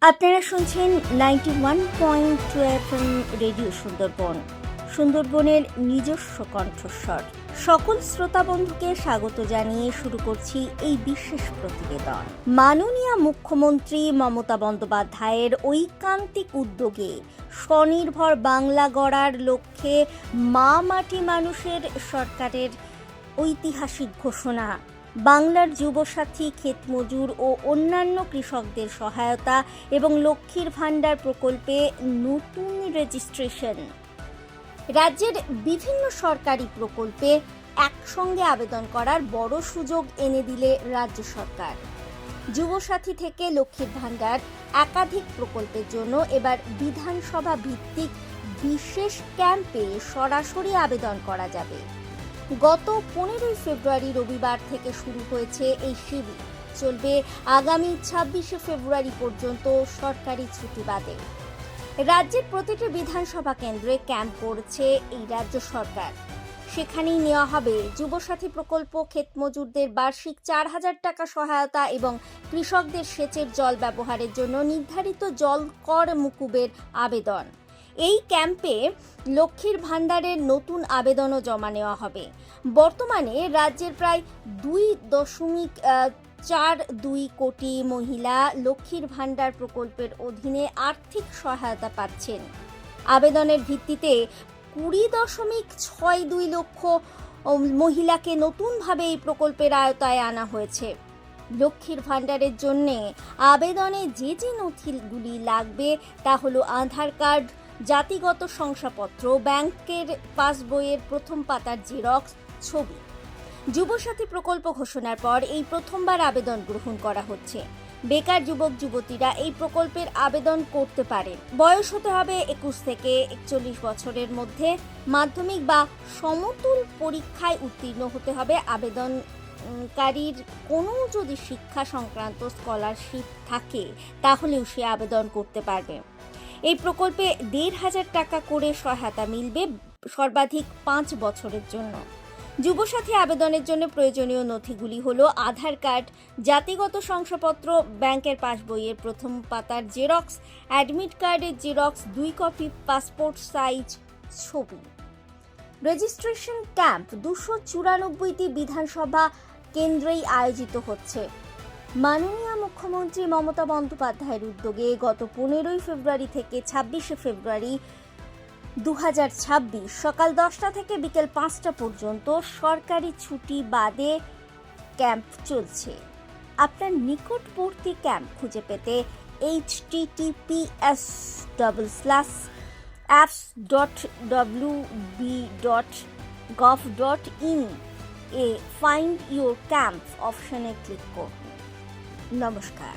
আপনারা শুনছেন 91.2 FM radio Sundarban, সুন্দরবনের নিজস্ব কণ্ঠস্বর। সকল শ্রোতা বন্ধুকে স্বাগত জানিয়ে শুরু করছি এই বিশেষ প্রতিবেদন। মাননীয় মুখ্যমন্ত্রী মমতা বন্দ্যোপাধ্যায়ের ঐকান্তিক উদ্যোগে স্বনির্ভর বাংলা গড়ার লক্ষ্যে মা মাটি মানুষের সরকারের ঐতিহাসিক ঘোষণা বাংলার যুবসাথী, ক্ষেতমজুর ও অন্যান্য কৃষকদের সহায়তা এবং লক্ষ্মীর ভাণ্ডার প্রকল্পে নতুন রেজিস্ট্রেশন। রাজ্যের বিভিন্ন সরকারি প্রকল্পে একসঙ্গে আবেদন করার বড় সুযোগ এনে দিলে রাজ্য সরকার। যুবসাথী থেকে লক্ষ্মীর ভাণ্ডার একাধিক প্রকল্পের জন্য এবার বিধানসভা ভিত্তিক বিশেষ ক্যাম্পে সরাসরি আবেদন করা যাবে। গত 15 ফেব্রুয়ারি রবিবার থেকে শুরু হয়েছে এই শিবির, চলবে আগামী 26 ফেব্রুয়ারি পর্যন্ত সরকারি ছুটি বাদে। রাজ্যের প্রতিটি বিধানসভা কেন্দ্রে ক্যাম্প করছে এই রাজ্য সরকার। সেখানেই নেওয়া হবে যুবসাথী প্রকল্প, ক্ষেতমজুরদের বার্ষিক 4,000 টাকা সহায়তা এবং কৃষকদের সেচের জল ব্যবহারের জন্য নির্ধারিত জল কর মুকুবের আবেদন। এই ক্যাম্পে লক্ষ্মীর ভাণ্ডারের নতুন আবেদনও জমা নেওয়া হবে। বর্তমানে রাজ্যের প্রায় 2.42 কোটি মহিলা লক্ষ্মীর ভাণ্ডার প্রকল্পের অধীনে আর্থিক সহায়তা পাচ্ছেন। আবেদনের ভিত্তিতে 20.62 লক্ষ মহিলাকে নতুনভাবে এই প্রকল্পের আওতায় আনা হয়েছে। লক্ষ্মীর ভাণ্ডারের জন্য আবেদনে যে যে নথিগুলি লাগবে তা হলো আধার কার্ড, জাতিগত শংসাপত্র, ব্যাংকের পাসবইয়ের প্রথম পাতার জেরক্স, ছবি। যুবসাথী প্রকল্প ঘোষণার পর এই প্রথমবার আবেদন গ্রহণ করা হচ্ছে। বেকার যুবক যুবতীরা এই প্রকল্পের আবেদন করতে পারেন। বয়স হতে হবে 21 থেকে 41 বছরের মধ্যে। মাধ্যমিক বা সমতুল পরীক্ষায় উত্তীর্ণ হতে হবে। আবেদনকারীর কোনো যদি শিক্ষা সংক্রান্ত স্কলারশিপ থাকে তাহলেও সে আবেদন করতে পারবে। এই প্রকল্পে 1,500 টাকা করে সহায়তা মিলবে সর্বাধিক 5 বছরের জন্য। যুবসাথী আবেদনের জন্য প্রয়োজনীয় নথিগুলি হলো আধার কার্ড, জাতিগত শংসাপত্র, ব্যাংকের পাসবইয়ের প্রথম পাতার জেরক্স, অ্যাডমিট কার্ডের জেরক্স, 2 কপি পাসপোর্ট সাইজ ছবি। রেজিস্ট্রেশন ক্যাম্প 294টি বিধানসভা কেন্দ্রেই আয়োজিত হচ্ছে। মাননীয় মুখ্যমন্ত্রী মমতা বন্দ্যোপাধ্যায়ের উদ্যোগে গত 15 ফেব্রুয়ারি থেকে 26 ফেব্রুয়ারি 2026 সকাল 10টা থেকে বিকেল 5টা পর্যন্ত সরকারি ছুটি বাদে ক্যাম্প চলছে। আপনার নিকটবর্তী ক্যাম্প খুঁজে পেতে https://apps.wb.gov.in A find your camp অপশনে ক্লিক করুন। নমস্কার।